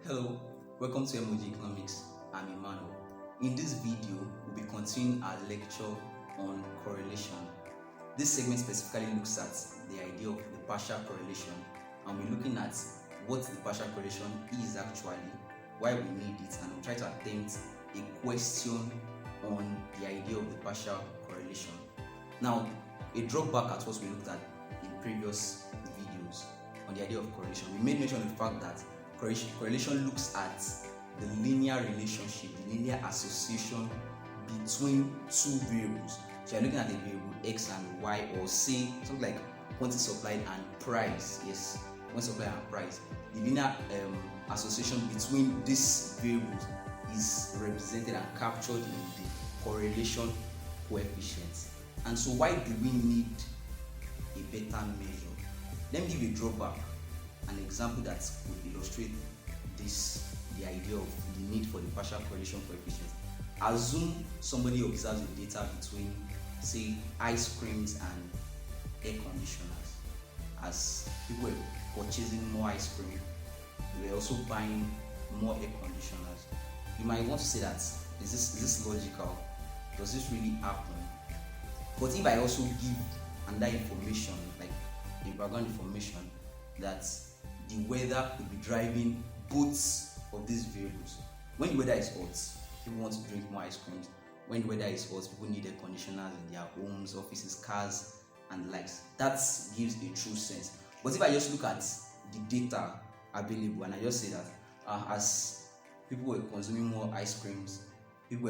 Hello, welcome to Economics. I'm Emmanuel. In this video, we'll be continuing our lecture on correlation. This segment specifically looks at the idea of the partial correlation, and we're looking at what the partial correlation is actually, why we need it, and we'll try to attempt a question on the idea of the partial correlation. Now, a drop back at what we looked at in previous videos on the idea of correlation. We made mention of the fact that correlation looks at the linear relationship, the linear association between two variables. So you're looking at the variable x and y, or say something like quantity supplied and price. Yes, quantity supplied and price. The linear association between these variables is represented and captured in the correlation coefficient. And so why do we need a better measure? Let me give you a drawback, an example that would illustrate this, the idea of the need for the partial correlation coefficient. Assume somebody observes the data between, say, ice creams and air conditioners. As people were purchasing more ice cream, they were also buying more air conditioners. You might want to say that, is this logical? Does this really happen? But if I also give another information, like a background information, that the weather could be driving both of these variables. When the weather is hot, people want to drink more ice creams. When the weather is hot, people need air conditioners in their homes, offices, cars, and the likes. That gives a true sense. But if I just look at the data available and I just say that as people were consuming more ice creams, people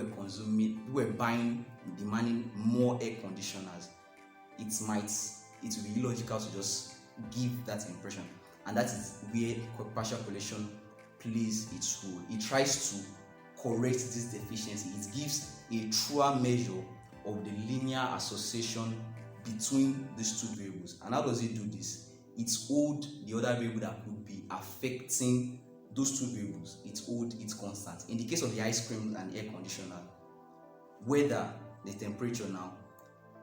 were buying, demanding more air conditioners, it will be illogical to just give that impression. And that is where partial correlation plays its role. It tries to correct this deficiency. It gives a truer measure of the linear association between these two variables. And how does it do this? It holds the other variable that could be affecting those two variables. It holds it constant. In the case of the ice cream and air conditioner, weather, the temperature now,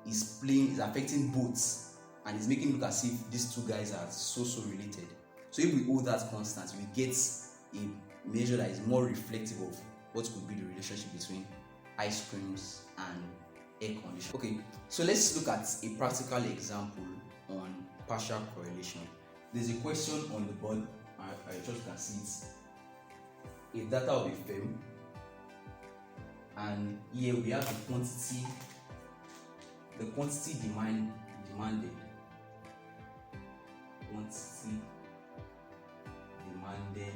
is affecting both, and it's making it look as if these two guys are so related. So if we hold that constant, we get a measure that is more reflective of what could be the relationship between ice creams and air conditioning. Okay, so let's look at a practical example on partial correlation. There's a question on the board. I just can see it. A data of a firm, and here we have the quantity demanded. Quantity demanded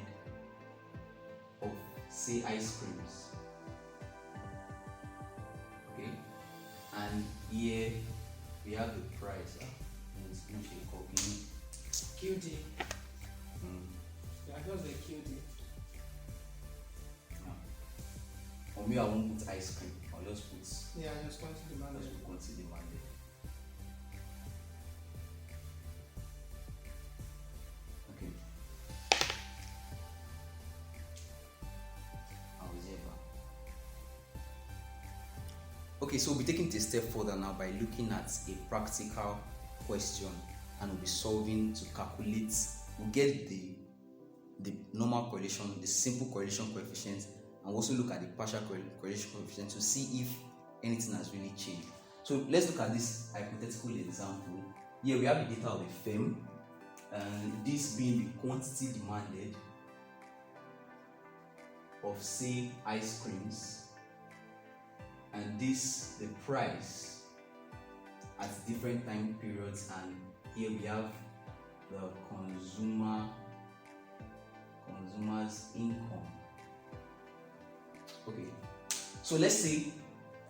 of, say, ice creams. Okay, and here we have the price. QD. Yeah, just the QD. No. For me, I won't put ice cream. I'll just put. Yeah, just quantity demanded. Just put quantity demanded. Okay. Okay, so we'll be taking it a step further now by looking at a practical question, and we'll be solving to calculate. We'll get the normal correlation, the simple correlation coefficient, and also look at the partial correlation coefficient to see if anything has really changed. So let's look at this hypothetical example. Here we have the data of a firm, and this being the quantity demanded of, say, ice creams, and this the price at different time periods, and here we have the consumer's income. Okay, so let's say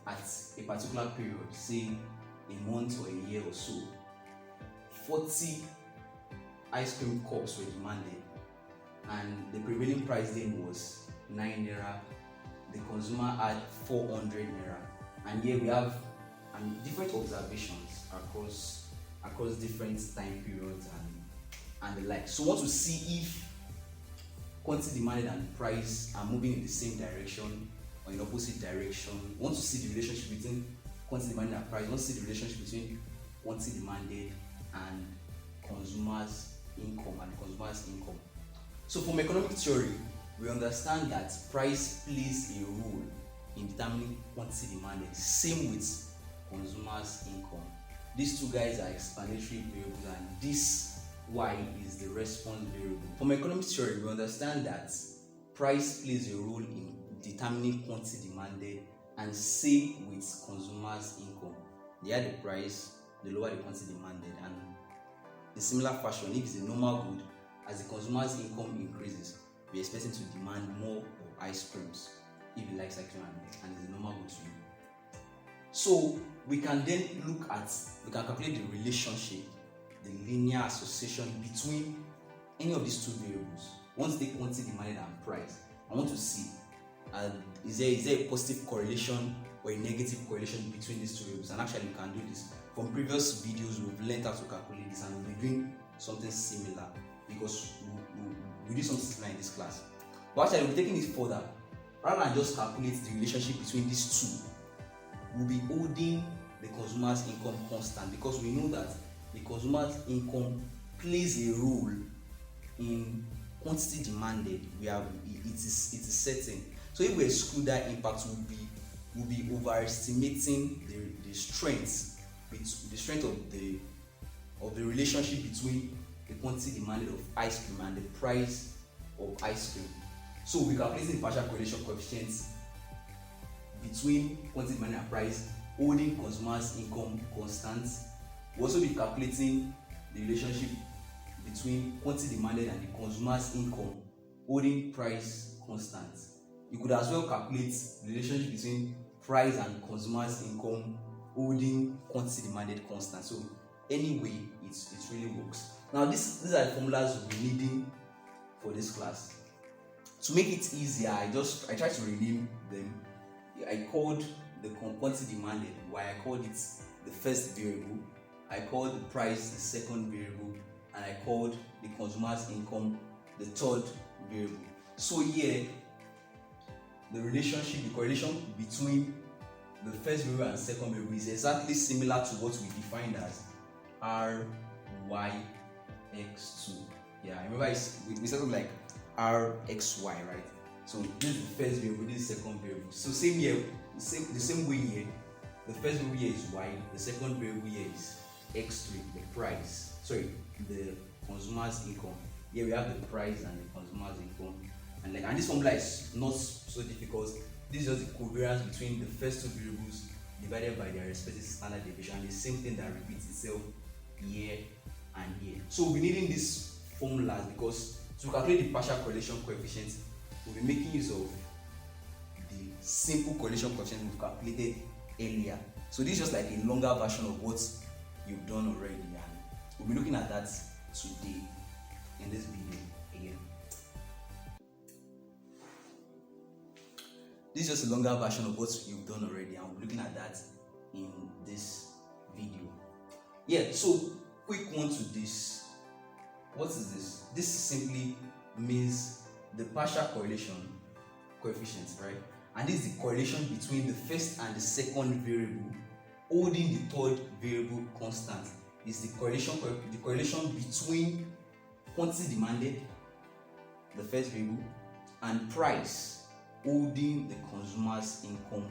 at a particular period, say a month or a year or so, 40 ice cream cups were demanded, and the prevailing price then was 9 naira. The consumer had 400 naira, and here we have different observations across different time periods and the like. So we want to see if quantity demanded and price are moving in the same direction or in opposite direction. We want to see the relationship between quantity demanded and price. We want to see the relationship between quantity demanded and consumers' income. So from economic theory, we understand that price plays a role in determining quantity demanded, same with consumers' income. These two guys are explanatory variables, and this y is the response variable. From economic theory, we understand that price plays a role in determining quantity demanded, and same with consumers' income. The higher the price, the lower the quantity demanded, and in similar fashion, if it's a normal good, as the consumer's income increases, we're expecting to demand more of ice creams if he likes ice cream and it's a normal good to you. So we can then we can calculate the relationship, the linear association between any of these two variables. Once they quantity demanded and price, I want to see is there a positive correlation or a negative correlation between these two variables. And actually, you can do this. From previous videos, we've learned how to calculate this, and we'll be doing something similar because we do something similar in this class. But actually, we're taking it further. Rather than just calculate the relationship between these two, we'll be holding the consumer's income constant, because we know that the consumer's income plays a role in quantity demanded. It is certain. So if we exclude that impact, we'll be overestimating the strength of the relationship between the quantity demanded of ice cream and the price of ice cream. So we calculate the partial correlation coefficients between quantity demanded and price, holding consumers' income constant. We'll also be calculating the relationship between quantity demanded and the consumer's income, holding price constant. You could as well calculate the relationship between price and consumer's income, holding quantity demanded constant. So anyway, it really works. Now these are the formulas we'll be needing for this class. To make it easier, I tried to rename them. I called the quantity demanded y, I called it the first variable, I called the price the second variable, and I called the consumer's income the third variable. So here, the correlation between the first variable and second variable is exactly similar to what we defined as Ryx2. Yeah, remember we said like Rxy, right? So this is the first variable, this is the second variable. So same here, the same way here. The first variable here is y, the second variable here is x3, the consumer's income. Here we have the price and the consumer's income. And this formula is not so difficult. This is just the covariance between the first two variables divided by their respective standard deviation, and the same thing that repeats itself here and here. So we'll be needing these formulas because to calculate the partial correlation coefficient, we'll be making use of the simple correlation coefficient we've calculated earlier. So this is just like a longer version of what you've done already, and we'll be looking at that today in this video again. This is just a longer version of what you've done already, and we'll be looking at that in this video. Yeah, so quick one to this. What is this? This simply means the partial correlation coefficient, right? And this is the correlation between the first and the second variable, holding the third variable constant. Is the correlation between quantity demanded, the first variable, and price, holding the consumer's income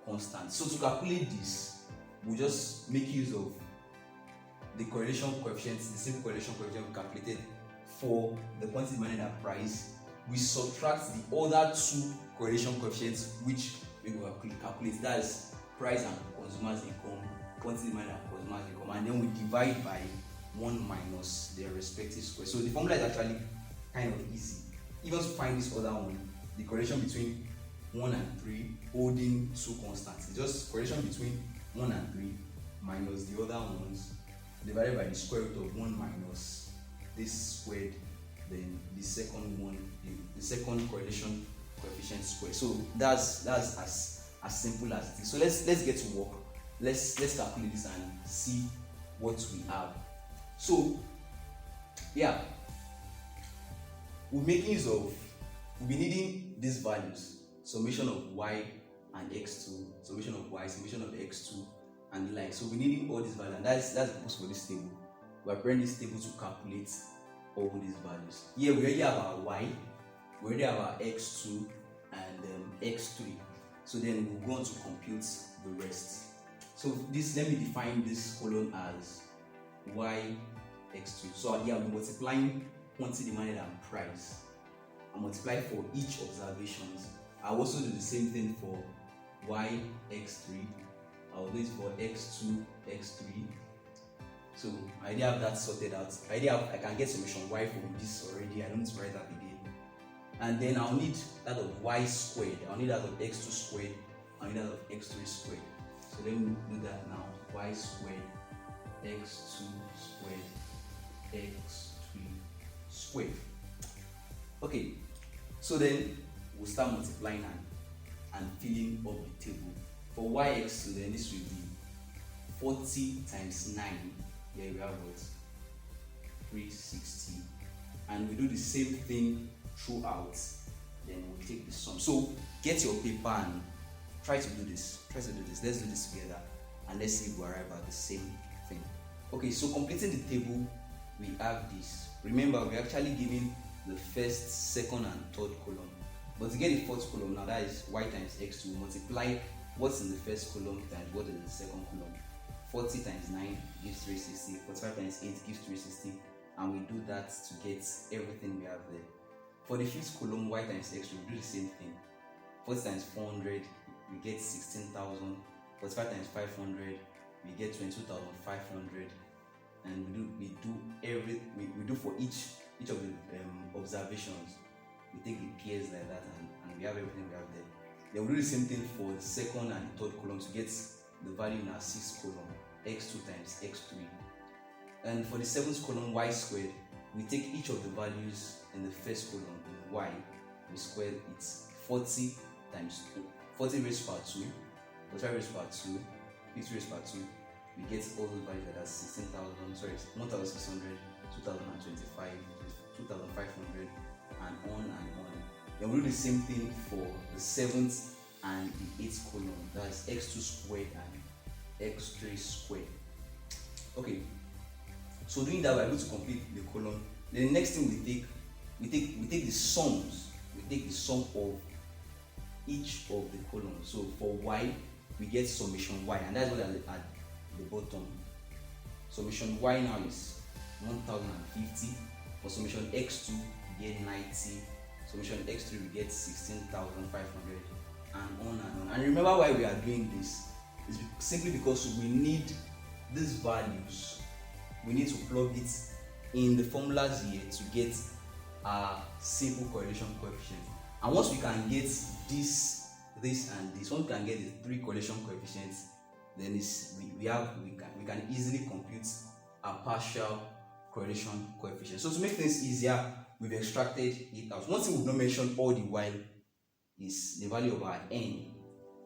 constant. So to calculate this, we'll just make use of the correlation coefficients, the same correlation coefficient we calculated for the quantity demanded and price. We subtract the other two correlation coefficients which we will calculate, that is price and consumer's income, quantity demanded and consumer's income, and then we divide by 1 minus their respective square. So the formula is actually kind of easy. Even to find this other one, the correlation between 1 and 3 holding two constants. It's just correlation between 1 and 3 minus the other ones divided by the square root of 1 minus this squared, then the second one, the second correlation coefficient squared. So that's as simple as it is. So let's get to work. Let's calculate this and see what we have. So yeah, we'll be needing these values: summation of y and x2, summation of y, summation of x2, and the like. So we're needing all these values, and that's the purpose for this table. We're preparing this table to calculate all these values. Here we already have our y, We already have our x2 and x3. So then we'll go on to compute the rest. So this, let me define this column as y(x2). So here I'll be multiplying quantity demanded and price. I multiply for each observations. I'll also do the same thing for y(x3). I'll do it for x2, x3. So I already have that sorted out. I can get summation y from this already. I don't need to write that again. And then I'll need that of y squared. I'll need that of x2 squared. I'll need that of x3 squared. So let me do that now. Y squared, x2 squared, x3 squared. Okay, so then we'll start multiplying and filling up the table. For y(x2), then this will be 40 times 9. Here we have what? 360. And we do the same thing throughout. Then we'll take the sum. So get your paper and try to do this. Let's do this together, and let's see if we arrive at the same thing. Okay, so completing the table, we have this. Remember, we're actually giving the first, second, and third column. But to get the fourth column now, that is y times x2, multiply what's in the first column times what is in the second column. 40 times 9 gives 360, 45 times 8 gives 360, and we do that to get everything we have there. For the fifth column, y times x2, we do the same thing. 40 times 400, we get 16,000. 45 times 500, we get 22,500. And we do for each of the observations. We take the pairs like that, and we have everything we have there. Then we do the same thing for the second and third column to get the value in our sixth column, x2 times x3. And for the seventh column, y squared, we take each of the values in the first column in y, we square it. 40 times 2, 40 raised to power 2, 45 raised to power 2, 50 raised to power 2. We get all those values like that: 1,600, 2,025, 2,500, and on and on. Then we'll do the same thing for the seventh and the eighth column. That is x2 squared and x3 squared. Okay, so doing that, we're able to complete the column. Then the next thing we take the sums. We take the sum of each of the columns. So for y, we get summation y, and that's what at the bottom. Summation y now is 1,050. For summation x2, we get 90. Summation x3, we get 16,500, and on and on. And remember why we are doing this is simply because we need these values. We need to plug it in the formulas here to get our simple correlation coefficient. And once we can get this, and this, once we can get the three correlation coefficients, then we can easily compute a partial correlation coefficient. So to make things easier, we've extracted it out. One thing we've not mentioned all the while is the value of our n.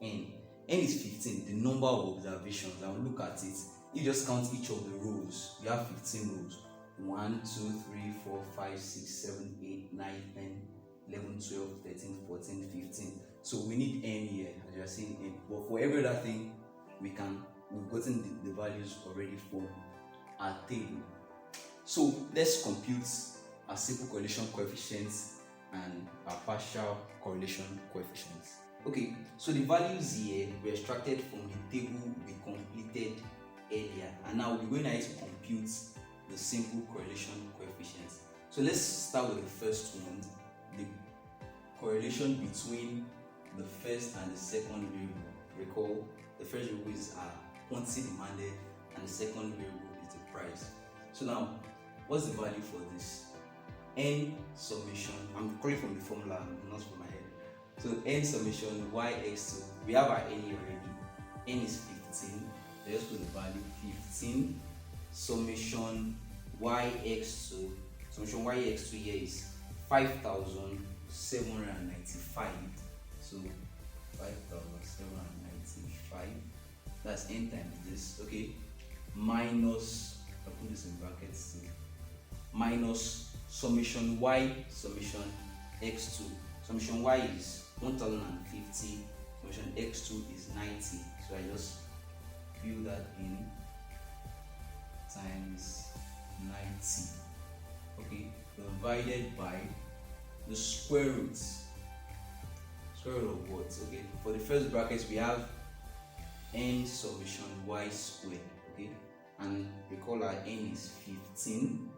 N is 15, the number of observations. And we'll look at it. You just count each of the rows. We have 15 rows. 1, 2, 3, 4, 5, 6, 7, 8, 9, 10, 11, 12, 13, 14, 15. So we need n here, as you are seeing n. But for every other thing, we've gotten the values already from our table. So let's compute our simple correlation coefficients and our partial correlation coefficients. Okay, so the values here were extracted from the table we completed earlier, and now we're going ahead to compute the simple correlation coefficients. So let's start with the first one, the correlation between the first and the second variable. Recall, the first variable is our quantity demanded, and the second variable is the price. So now, what's the value for this? N summation, I'm calling from the formula, not from my head. So n summation y(x2), we have our n here already. N is 15. Let's put the value 15. Summation y(x2), summation y(x2) here is 5,795. So 5,795. That's n times this. Okay. Minus, I'll put this in brackets too. Minus summation y, summation x2. Summation y is 1,050. Summation x2 is 90. So I just fill that in, times 90. Okay, divided by the square root. Square root of what? Okay, for the first bracket we have n summation y squared. Okay, and recall our n is 15.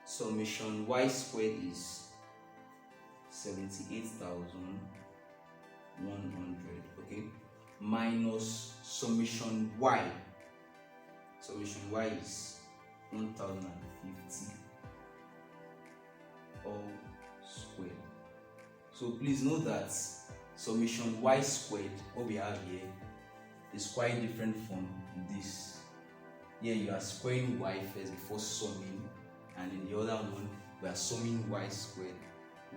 Summation y squared is 78,100. Okay, minus summation y. Summation y is 1,050 all squared. So please note that summation y squared, what we have here, is quite different from this. Here you are squaring y first before summing, and in the other one we are summing y squared,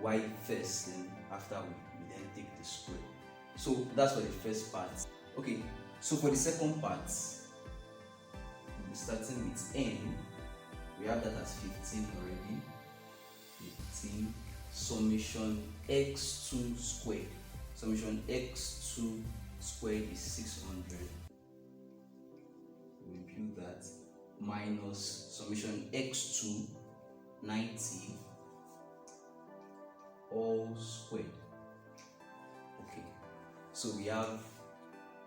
y first, then after we then take the square. So that's for the first part. Okay, so for the second part, we'll be starting with n. We have that as 15 already. 15 summation x2 squared. Summation x2 squared is 600. We impute that, minus summation x2 90 all squared. Okay, so we have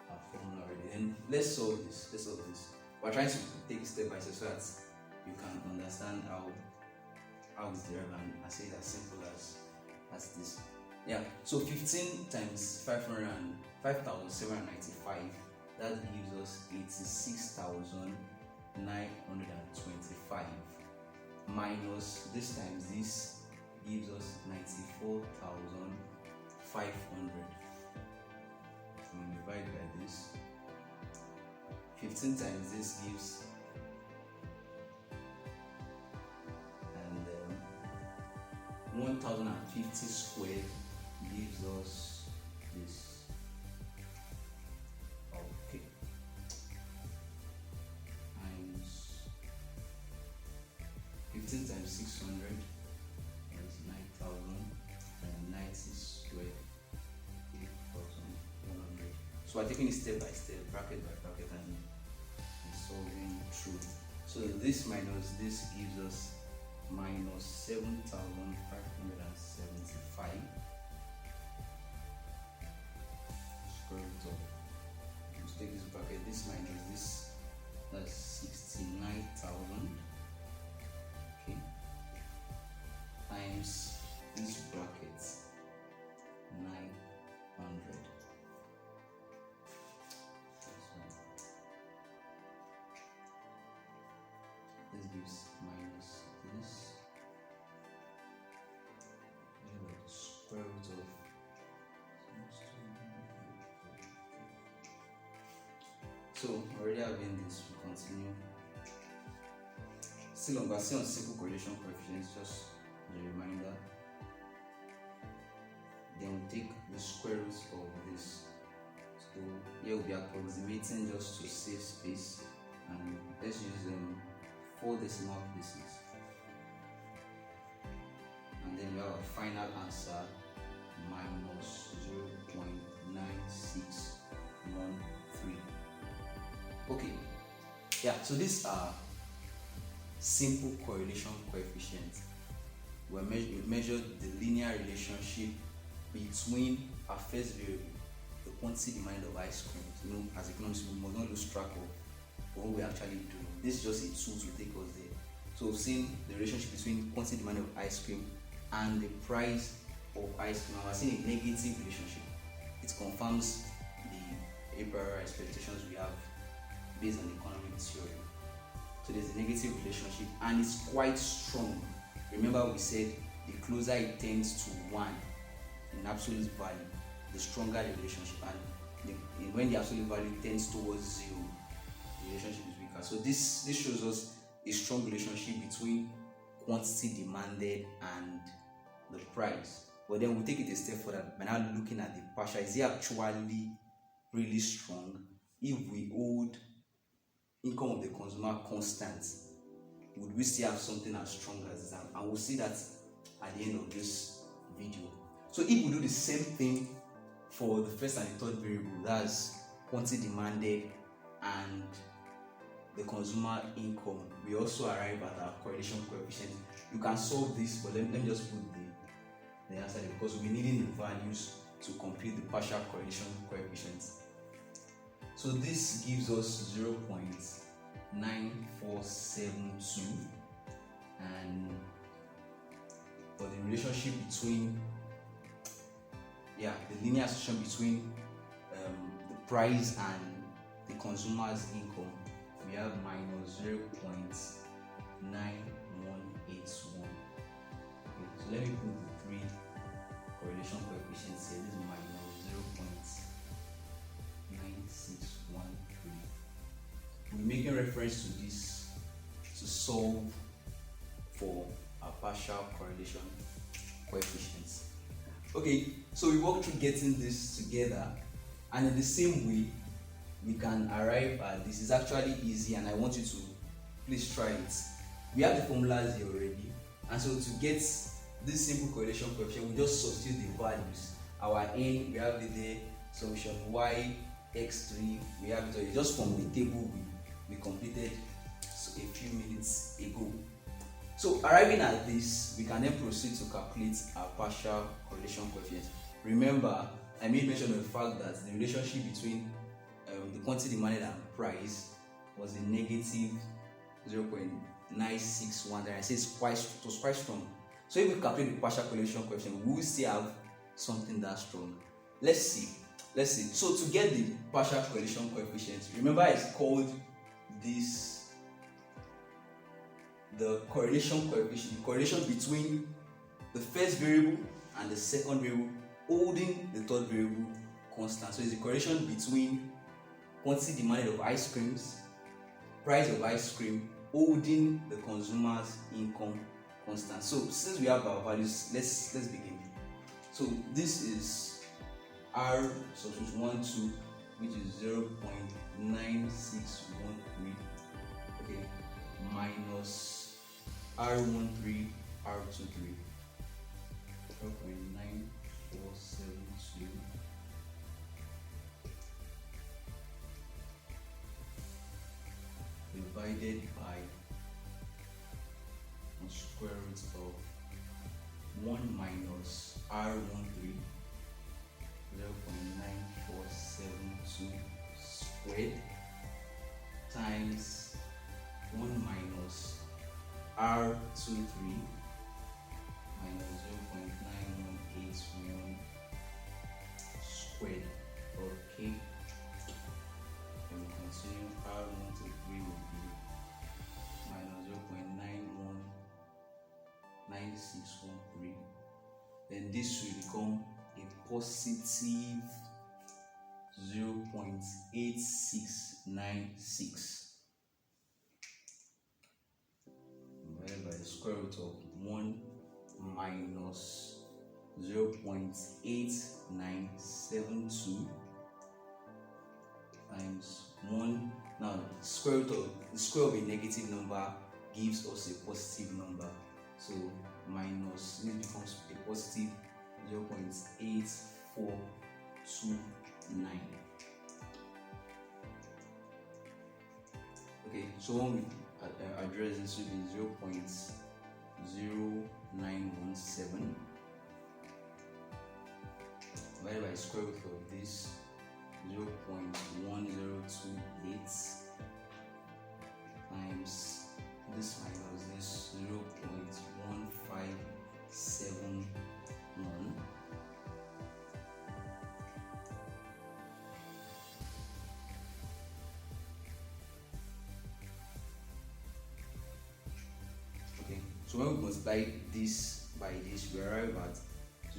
our formula already. Then let's solve this. We're trying to take it step by step so that you can understand how it's derived, and I say it as simple as this. Yeah, so 15 times 5,795, that gives us 86,925, minus this times this gives us 94,500. So we divide by this. 15 times this gives, and 1,050 squared gives us this. Okay, times 15 times 600 is 9,000, and 90 squared 8,100. So we're taking it step by step, bracket by bracket, and solving through. So this minus this gives us minus 7,575 square root of, let's take this bracket, this minus this, that's 69,000, okay, times this bracket 900. This gives minus this, the square root of, so already having this, we continue. Still on simple correlation coefficients, just as a reminder. Then we take the square root of this. So here we'll be approximating just to save space, and let's use 4 decimal places, and then we have a final answer minus 0.9613. Okay, yeah, so these are simple correlation coefficients. We measure the linear relationship between our first variable, the quantity demand of ice cream. You know, as economists, we must not lose track of what we actually do. This is just a tool to take us there. So we've seen the relationship between quantity demand of ice cream and the price of ice cream. We're seeing a negative relationship. It confirms the a priori expectations we have based on economic theory. So there's a negative relationship, and it's quite strong. Remember, we said the closer it tends to 1 in absolute value, the stronger the relationship, and when the absolute value tends towards 0, the relationship is weaker. So this shows us a strong relationship between quantity demanded and the price. But then we'll take it a step further by now looking at the partial. Is it actually really strong? If we hold income of the consumer constant, would we still have something as strong as this? And we'll see that at the end of this video. So if we do the same thing for the first and the third variable, that's quantity demanded and the consumer income, we also arrive at our correlation coefficient. You can solve this, but let me just put the answer there, because we'll be needing the values to compute the partial correlation coefficients. So this gives us 0.9472, and for the relationship between the linear association between the price and the consumer's income, we have minus 0.9181. So let me put the three correlation coefficients here. This is minus 0.9613. We're making reference to this to solve for our partial correlation coefficients. Okay, so we work through getting this together, and in the same way we can arrive at this. It's actually easy, and I want you to please try it. We have the formulas here already, and so to get this simple correlation coefficient, we just substitute the values. Our n, we have it there, summation y, x3, we have it already, just from the table we completed a few minutes ago. So arriving at this, we can then proceed to calculate our partial correlation coefficient. Remember, I made mention of the fact that the relationship between the quantity demanded and price was a negative 0.961, and I say it was quite strong. So if we calculate the partial correlation coefficient, we will still have something that strong. Let's see. So to get the partial correlation coefficient, remember it's called this the correlation coefficient, the correlation between the first variable and the second variable holding the third variable constant. So it's the correlation between quantity demanded of ice creams, price of ice cream, holding the consumer's income constant. So since we have our values, let's begin. So this is R substitute 1, 2, which is 0.9613, okay, minus R13, R23, 0.9472 divided by the square root of 1 minus R13, 0.9472 squared, times 1 minus R23 minus 0.9181 squared. Okay, and we continue. R13 will be minus 0.919613. Then this will become a positive 0.8696 divided by the square root of 1 minus 0.8972 times 1. Now the square of a negative number gives us a positive number, so minus this becomes a positive 0.8429. Okay, so when we address this, will be 0.0917 divided by the square root of this 0.1028 times this minus this 0.1571. Okay, so when we multiply this by this, we arrive at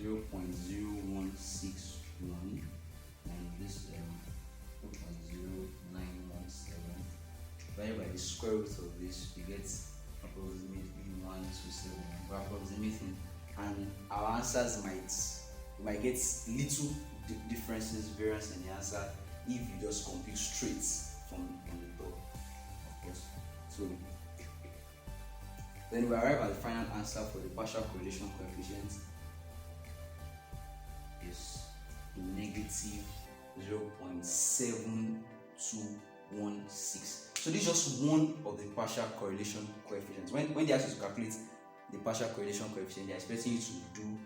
0.0161, and this 0.0917 divided by the square root of this, we get approximately 127. We're approximating, and our answers might get little differences, variance in the answer if you just compute straight from the top, of course. So then we arrive at the final answer for the partial correlation coefficient is negative 0.725. So this is just one of the partial correlation coefficients. When they ask you to calculate the partial correlation coefficient, they're expecting you to do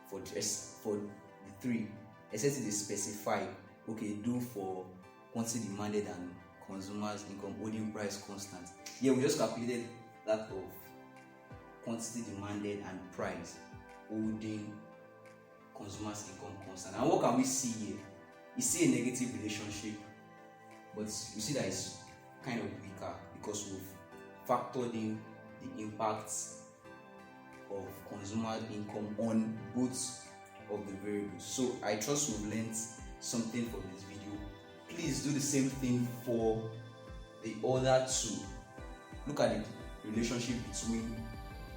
for the three, except they specify, okay, do for quantity demanded and consumers income holding price constant. Here we just calculated that of quantity demanded and price holding consumers income constant. And what can we see here? You see a negative relationship, but you see that it's kind of weaker because we've factored in the impacts of consumer income on both of the variables. So I trust we've learned something from this video. Please do the same thing for the other two. Look at the relationship between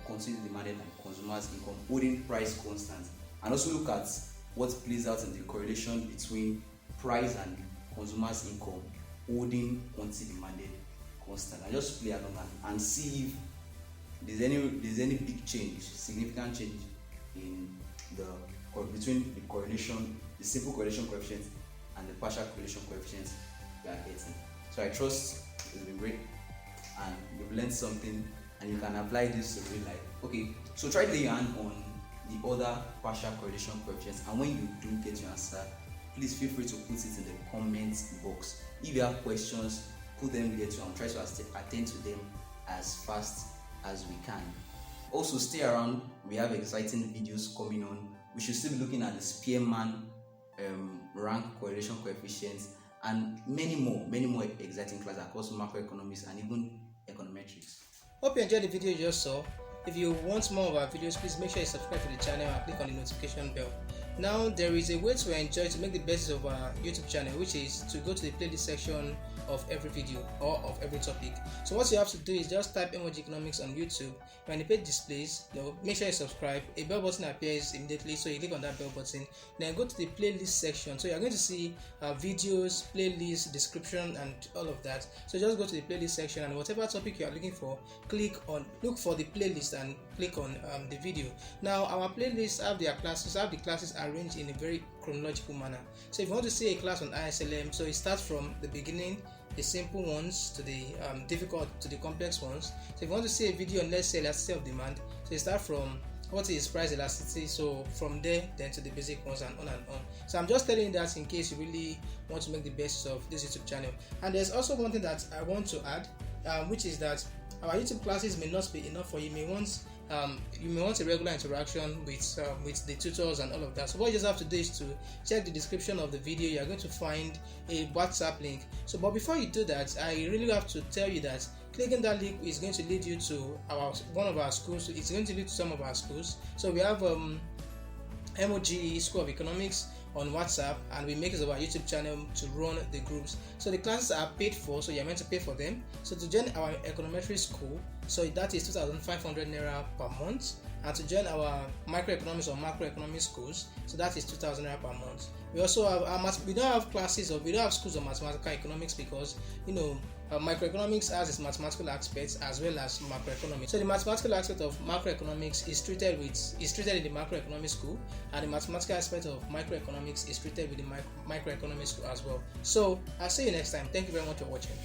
quantity demanded and consumers income holding price constant, and also look at what plays out in the correlation between price and consumers income holding quantity demanded constant. I just play along and see if there's any big change, significant change in between the correlation, the simple correlation coefficient and the partial correlation coefficient we are getting. So I trust it's been great and you've learned something and you can apply this to real life. Okay, so try to lay your hand on the other partial correlation coefficients, and when you do get your answer, please feel free to put it in the comments box. If you have questions, put them there too. I'll try to attend to them as fast as we can. Also, stay around. We have exciting videos coming on. We should still be looking at the Spearman rank correlation coefficients and many more exciting classes across macroeconomics and even econometrics. Hope you enjoyed the video you just saw. If you want more of our videos, please make sure you subscribe to the channel and click on the notification bell. Now, there is a way to enjoy to make the best of our YouTube channel, which is to go to the playlist section of every video or of every topic. So what you have to do is just type Economics on YouTube. When the page displays, make sure you subscribe. A bell button appears immediately, so you click on that bell button. Then go to the playlist section. So you're going to see videos, playlists, description, and all of that. So just go to the playlist section, and whatever topic you are looking for, look for the playlist and click on the video. Now, our playlists have the classes arranged in a very chronological manner. So if you want to see a class on ISLM, so it starts from the beginning, the simple ones to the difficult to the complex ones. So if you want to see a video on, let's say, elasticity of demand, so you start from what is price elasticity, so from there then to the basic ones and on and on. So I'm just telling you that in case you really want to make the best of this YouTube channel. And there's also one thing that I want to add, which is that our YouTube classes may not be enough for you. You may want a regular interaction with the tutors and all of that. So what you just have to do is to check the description of the video. You are going to find a WhatsApp link. So, but before you do that, I really have to tell you that clicking that link is going to lead you to one of our schools. It's going to lead to some of our schools. So we have MOGE School of Economics on WhatsApp, and we make use of our YouTube channel to run the groups. So the classes are paid for, so you're meant to pay for them. So to join our Econometrics school, so that is 2,500 naira per month, and to join our Microeconomics or Macroeconomics schools, so that is 2,000 naira per month. We also have we don't have classes, or we don't have schools of mathematical economics, because microeconomics has its mathematical aspects as well as macroeconomics. So the mathematical aspect of macroeconomics is treated in the macroeconomics school, and the mathematical aspect of microeconomics is treated with the microeconomics school as well. So I'll see you next time. Thank you very much for watching.